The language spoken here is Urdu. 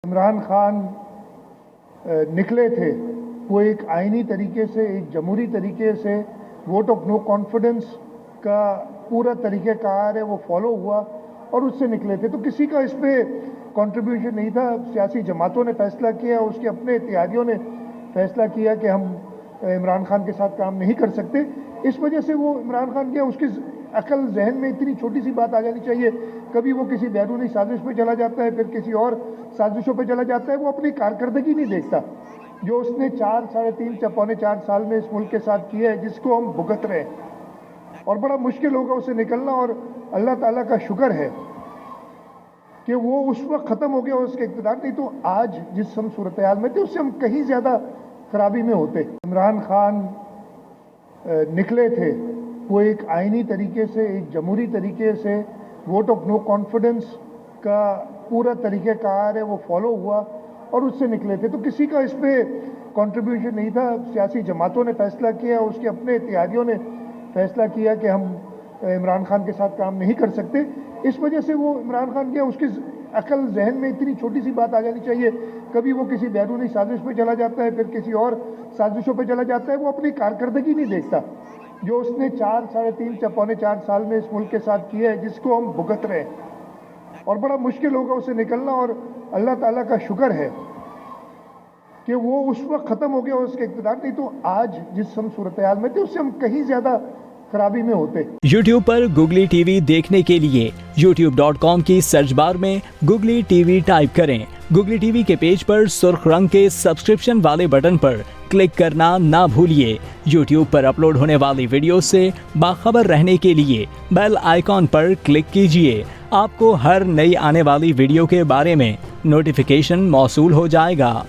عمران خان نکلے تھے وہ ایک آئینی طریقے سے، ایک جمہوری طریقے سے ووٹ آف نو کانفیڈنس کا پورا طریقہ کار ہے وہ فالو ہوا اور اس سے نکلے تھے، تو کسی کا اس پہ کنٹریبیوشن نہیں تھا۔ سیاسی جماعتوں نے فیصلہ کیا، اس کے اپنے اتحادیوں نے فیصلہ کیا کہ ہم عمران خان کے ساتھ کام نہیں کر سکتے، اس وجہ سے وہ عمران خان کیا، اس کی عقل ذہن میں اتنی چھوٹی سی بات آ جانی چاہیے، کبھی وہ کسی بیرونی سازش پہ چلا جاتا ہے، پھر کسی اور سازشوں پہ چلا جاتا ہے، وہ اپنی کارکردگی نہیں دیکھتا جو اس نے 3.5 پونے 4 سال میں اس ملک کے ساتھ کیا ہے، جس کو ہم بھگت رہے ہیں، اور بڑا مشکل ہوگا اسے نکلنا، اور اللہ تعالیٰ کا شکر ہے کہ وہ اس وقت ختم ہو گیا اس کے اقتدار، نہیں تو آج جس ہم صورتحال میں تھے اس سے ہم کہیں زیادہ خرابی میں ہوتے۔ عمران خان نکلے تھے وہ ایک آئینی طریقے سے، ایک جمہوری طریقے سے ووٹ آف نو کانفیڈنس کا پورا طریقہ کار ہے وہ فالو ہوا اور اس سے نکلے تھے، تو کسی کا اس پہ کنٹریبیوشن نہیں تھا۔ سیاسی جماعتوں نے فیصلہ کیا، اس کے اپنے اتحادیوں نے فیصلہ کیا کہ ہم عمران خان کے ساتھ کام نہیں کر سکتے، اس وجہ سے وہ عمران خان کیا، اس کی عقل ذہن میں اتنی چھوٹی سی بات آ جانی چاہیے، کبھی وہ کسی بیرونی سازش پہ چلا جاتا ہے، پھر کسی اور سازشوں پہ چلا جاتا ہے، وہ اپنی کارکردگی نہیں دیکھتا جو اس نے 3.5 پونے 4 سال میں اس ملک کے ساتھ کیا ہے، جس کو ہم بھگت رہے ہیں، اور بڑا مشکل ہوگا اسے نکلنا، اور اللہ تعالیٰ کا شکر ہے کہ وہ اس وقت ختم ہو گیا اس کے اقتدار، نہیں تو آج جس ہم صورتحال میں تھے اس سے ہم کہیں زیادہ خرابی میں ہوتے۔ یوٹیوب پر گوگلی ٹی وی دیکھنے کے لیے youtube.com کی سرچ بار میں گوگلی ٹی وی ٹائپ کریں۔ گوگلی ٹی وی کے پیج پر سرخ رنگ کے سبسکرپشن والے بٹن پر کلک کرنا نہ بھولیے۔ یوٹیوب پر اپلوڈ ہونے والی ویڈیو سے باخبر رہنے کے لیے بیل آئیکن پر کلک کیجیے۔ آپ کو ہر نئی آنے والی ویڈیو کے بارے میں نوٹیفیکیشن موصول ہو جائے گا۔